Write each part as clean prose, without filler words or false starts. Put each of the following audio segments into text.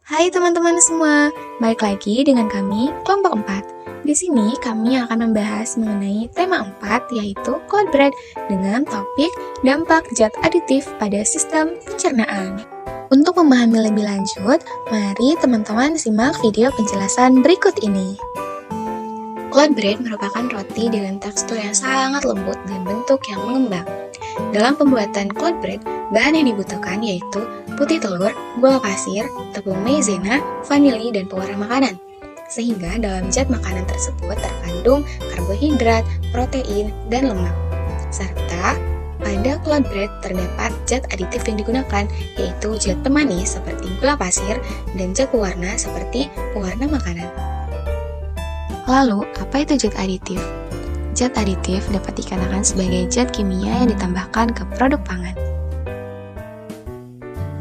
Hai teman-teman semua, balik lagi dengan kami, kelompok 4. Di sini kami akan membahas mengenai tema 4, yaitu cold bread dengan topik dampak zat aditif pada sistem pencernaan. Untuk memahami lebih lanjut, mari teman-teman simak video penjelasan berikut ini. Cold bread merupakan roti dengan tekstur yang sangat lembut dan bentuk yang mengembang. Dalam pembuatan cold bread, bahan yang dibutuhkan yaitu putih telur, gula pasir, tepung maizena, vanili, dan pewarna makanan. Sehingga dalam zat makanan tersebut terkandung karbohidrat, protein, dan lemak. Serta pada cold bread terdapat zat aditif yang digunakan, yaitu zat pemanis seperti gula pasir dan zat pewarna seperti pewarna makanan. Lalu, apa itu zat aditif? Zat aditif dapat dikatakan sebagai zat kimia yang ditambahkan ke produk pangan.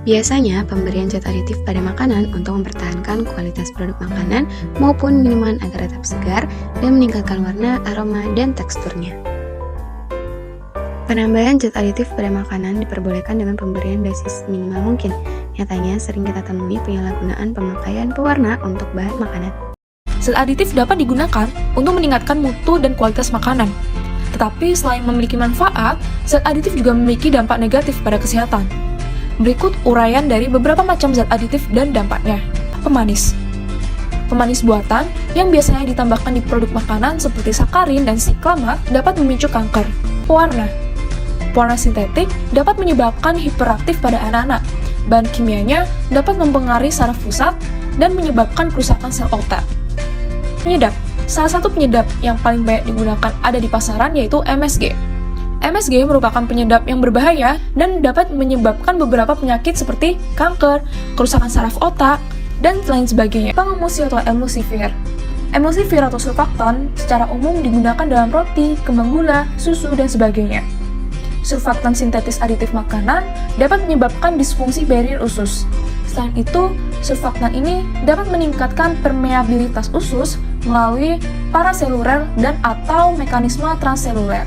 Biasanya, pemberian zat aditif pada makanan untuk mempertahankan kualitas produk makanan maupun minuman agar tetap segar dan meningkatkan warna, aroma, dan teksturnya. Penambahan zat aditif pada makanan diperbolehkan dengan pemberian dosis minimal mungkin. Nyatanya, sering kita temui penyalahgunaan pemakaian pewarna untuk bahan makanan. Zat aditif dapat digunakan untuk meningkatkan mutu dan kualitas makanan. Tetapi selain memiliki manfaat, zat aditif juga memiliki dampak negatif pada kesehatan. Berikut uraian dari beberapa macam zat aditif dan dampaknya. Pemanis. Pemanis buatan yang biasanya ditambahkan di produk makanan seperti sakarin dan siklamat dapat memicu kanker. Pewarna. Pewarna sintetik dapat menyebabkan hiperaktif pada anak-anak. Bahan kimianya dapat mempengaruhi saraf pusat dan menyebabkan kerusakan sel otak. Penyedap. Salah satu penyedap yang paling banyak digunakan ada di pasaran yaitu MSG. MSG merupakan penyedap yang berbahaya dan dapat menyebabkan beberapa penyakit seperti kanker, kerusakan saraf otak, dan lain sebagainya. Pengemulsi atau emulsifier. Emulsifier atau surfaktan secara umum digunakan dalam roti, kembang gula, susu, dan sebagainya. Surfaktan sintetis aditif makanan dapat menyebabkan disfungsi barrier usus. Selain itu, surfaktan ini dapat meningkatkan permeabilitas usus melalui paraseluler dan atau mekanisme transseluler.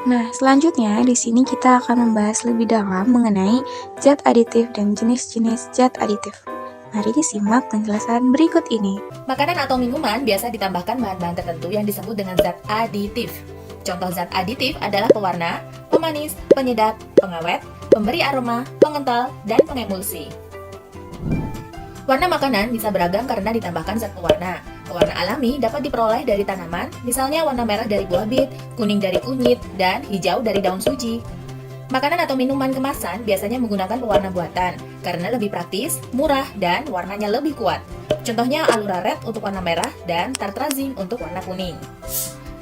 Nah, selanjutnya di sini kita akan membahas lebih dalam mengenai zat aditif dan jenis-jenis zat aditif. Mari disimak penjelasan berikut ini. Makanan atau minuman biasa ditambahkan bahan-bahan tertentu yang disebut dengan zat aditif. Contoh zat aditif adalah pewarna, pemanis, penyedap, pengawet, pemberi aroma, pengental, dan pengemulsi. Warna makanan bisa beragam karena ditambahkan zat pewarna. Pewarna alami dapat diperoleh dari tanaman, misalnya warna merah dari buah bit, kuning dari kunyit, dan hijau dari daun suji. Makanan atau minuman kemasan biasanya menggunakan pewarna buatan karena lebih praktis, murah, dan warnanya lebih kuat. Contohnya Alura Red untuk warna merah dan Tartrazine untuk warna kuning.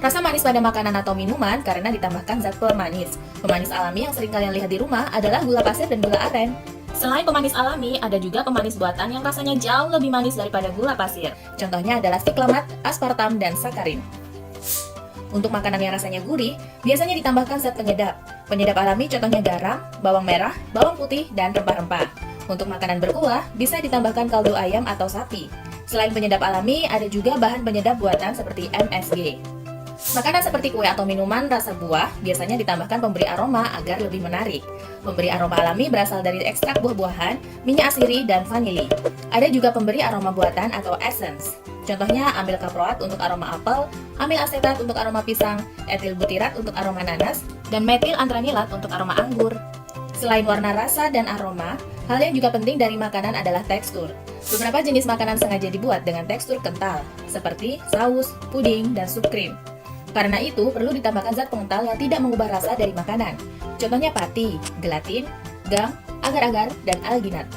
Rasa manis pada makanan atau minuman karena ditambahkan zat pemanis. Pemanis alami yang sering kalian lihat di rumah adalah gula pasir dan gula aren. Selain pemanis alami, ada juga pemanis buatan yang rasanya jauh lebih manis daripada gula pasir. Contohnya adalah siklamat, aspartam, dan sakarin. Untuk makanan yang rasanya gurih, biasanya ditambahkan zat penyedap. Penyedap alami contohnya garam, bawang merah, bawang putih, dan rempah-rempah. Untuk makanan berkuah, bisa ditambahkan kaldu ayam atau sapi. Selain penyedap alami, ada juga bahan penyedap buatan seperti MSG. Makanan seperti kue atau minuman rasa buah biasanya ditambahkan pemberi aroma agar lebih menarik. Pemberi aroma alami berasal dari ekstrak buah-buahan, minyak asiri, dan vanili. Ada juga pemberi aroma buatan atau essence. Contohnya amil kaproat untuk aroma apel, amil asetat untuk aroma pisang, etil butirat untuk aroma nanas, dan metil antranilat untuk aroma anggur. Selain warna rasa dan aroma, hal yang juga penting dari makanan adalah tekstur. Beberapa jenis makanan sengaja dibuat dengan tekstur kental, seperti saus, puding, dan sup krim. Karena itu, perlu ditambahkan zat pengental yang tidak mengubah rasa dari makanan. Contohnya pati, gelatin, gam, agar-agar, dan alginat.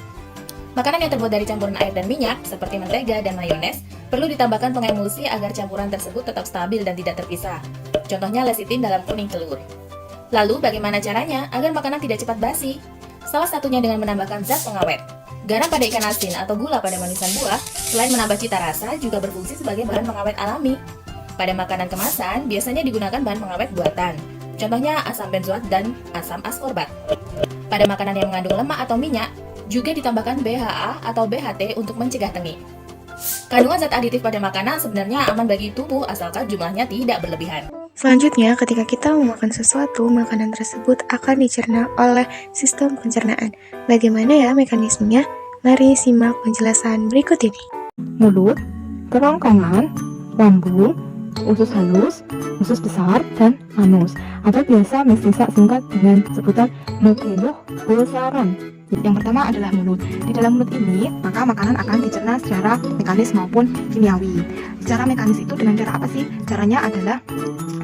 Makanan yang terbuat dari campuran air dan minyak, seperti mentega dan mayones, perlu ditambahkan pengemulsi agar campuran tersebut tetap stabil dan tidak terpisah. Contohnya lecitin dalam kuning telur. Lalu, bagaimana caranya agar makanan tidak cepat basi? Salah satunya dengan menambahkan zat pengawet. Garam pada ikan asin atau gula pada manisan buah, selain menambah cita rasa, juga berfungsi sebagai bahan pengawet alami. Pada makanan kemasan, biasanya digunakan bahan pengawet buatan. Contohnya asam benzoat dan asam askorbat. Pada makanan yang mengandung lemak atau minyak, juga ditambahkan BHA atau BHT untuk mencegah tengi. Kandungan zat aditif pada makanan sebenarnya aman bagi tubuh asalkan jumlahnya tidak berlebihan. Selanjutnya, ketika kita memakan sesuatu, makanan tersebut akan dicerna oleh sistem pencernaan. Bagaimana ya mekanismenya? Mari simak penjelasan berikut ini. Mulut, kerongkongan, lambung, usus halus, usus besar, dan anus, atau biasa disingkat dengan sebutan mulut pulsaran. Yang pertama adalah mulut. Di dalam mulut ini, maka makanan akan dicerna secara mekanis maupun kimiawi. Secara mekanis itu dengan cara apa sih? Caranya adalah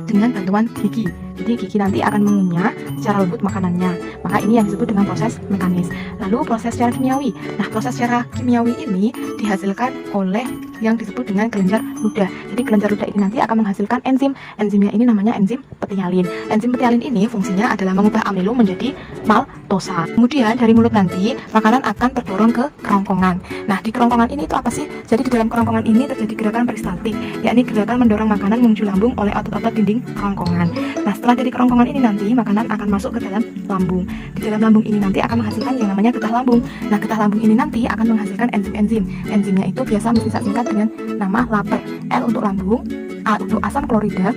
dengan bantuan gigi. Jadi gigi nanti akan mengunyah secara lembut makanannya. Maka ini yang disebut dengan proses mekanis. Lalu proses secara kimiawi. Nah, proses secara kimiawi ini dihasilkan oleh yang disebut dengan kelenjar ludah. Jadi kelenjar ludah ini nanti akan menghasilkan enzim. Enzimnya ini namanya enzim petialin. Enzim petialin ini fungsinya adalah mengubah amilum menjadi maltosa. Kemudian dari mulut nanti makanan akan terdorong ke kerongkongan. Nah, di kerongkongan ini itu apa sih? Jadi di dalam kerongkongan ini terjadi gerakan peristaltik, yakni gerakan mendorong makanan menuju lambung oleh otot-otot dinding kerongkongan. Nah, setelah dari kerongkongan ini nanti makanan akan masuk ke dalam lambung. Di dalam lambung ini nanti akan menghasilkan yang namanya getah lambung. Nah, getah lambung ini nanti akan menghasilkan enzim-enzim. Enzimnya itu biasa disingkat dengan nama LAPER. L untuk lambung, A untuk asam klorida,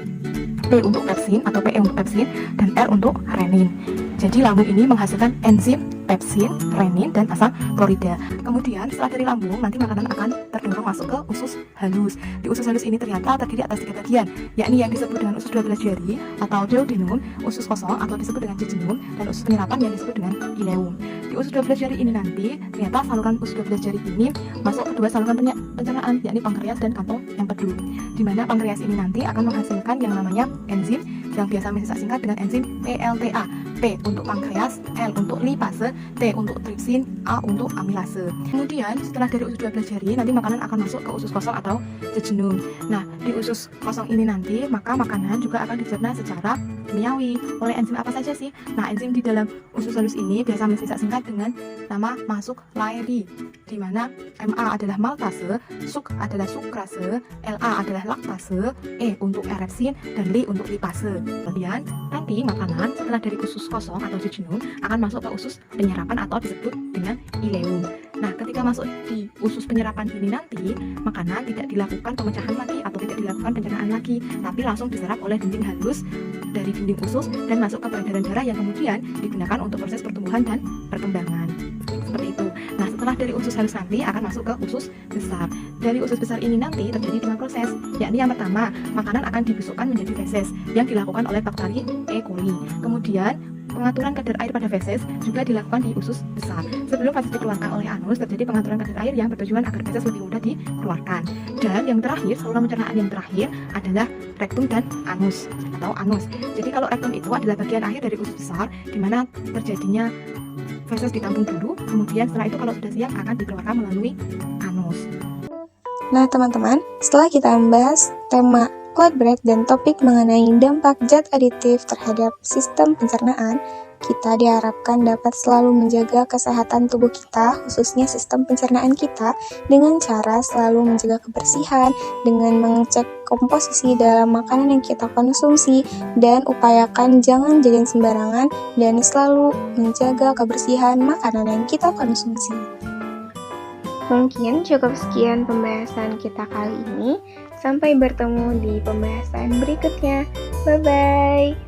P untuk pepsin atau PE untuk pepsin, dan R untuk renin. Jadi lambung ini menghasilkan enzim, pepsin, renin, dan asam klorida. Kemudian setelah dari lambung nanti makanan akan terdorong masuk ke usus halus. Di usus halus ini ternyata terdiri atas 3 bagian, yakni yang disebut dengan usus 12 jari atau duodenum, usus kosong atau disebut dengan jejunum, dan usus penyerapan yang disebut dengan ileum. Di usus 12 jari ini nanti ternyata saluran usus 12 jari ini masuk ke dua saluran pencernaan, yakni pankreas dan kantong empedu. Di mana pankreas ini nanti akan menghasilkan yang namanya enzim yang biasa disingkat dengan enzim PLTA. P untuk pankreas, L untuk lipase, T untuk tripsin, A untuk amilase. Kemudian setelah dari usus 12 jari nanti makanan akan masuk ke usus kosong atau jejunum. Nah, di usus kosong ini nanti maka makanan juga akan dicerna secara kimiawi oleh enzim apa saja sih? Nah, enzim di dalam usus halus ini biasa disingkat dengan nama masuk laeri, di mana MA adalah maltase, suk adalah sukrase, LA adalah laktase, E untuk erepsin, dan L untuk lipase. Kemudian nanti makanan setelah dari usus kosong atau jejunum akan masuk ke usus penyerapan atau disebut dengan ileum. Nah, ketika masuk di usus penyerapan ini nanti makanan tidak dilakukan pemecahan lagi atau tidak dilakukan pencernaan lagi, tapi langsung diserap oleh dinding halus dari dinding usus dan masuk ke peredaran darah yang kemudian digunakan untuk proses pertumbuhan dan perkembangan. Seperti itu. Nah, setelah dari usus halus nanti akan masuk ke usus besar. Dari usus besar ini nanti terjadi 2 proses, yakni yang pertama, makanan akan dibusukkan menjadi feses yang dilakukan oleh bakteri E. coli. Kemudian pengaturan kadar air pada feses juga dilakukan di usus besar. Sebelum feses dikeluarkan oleh anus, terjadi pengaturan kadar air yang bertujuan agar feses lebih mudah dikeluarkan. Dan yang terakhir, saluran pencernaan yang terakhir adalah rektum dan anus atau anus. Jadi kalau rektum itu adalah bagian akhir dari usus besar, di mana terjadinya feses ditampung dulu, kemudian setelah itu kalau sudah siap akan dikeluarkan melalui anus. Nah, teman-teman, setelah kita membahas tema Cloud Bread dan topik mengenai dampak zat aditif terhadap sistem pencernaan, kita diharapkan dapat selalu menjaga kesehatan tubuh kita, khususnya sistem pencernaan kita, dengan cara selalu menjaga kebersihan, dengan mengecek komposisi dalam makanan yang kita konsumsi, dan upayakan jangan jajan sembarangan, dan selalu menjaga kebersihan makanan yang kita konsumsi. Mungkin cukup sekian pembahasan kita kali ini. Sampai bertemu di pembahasan berikutnya. Bye-bye.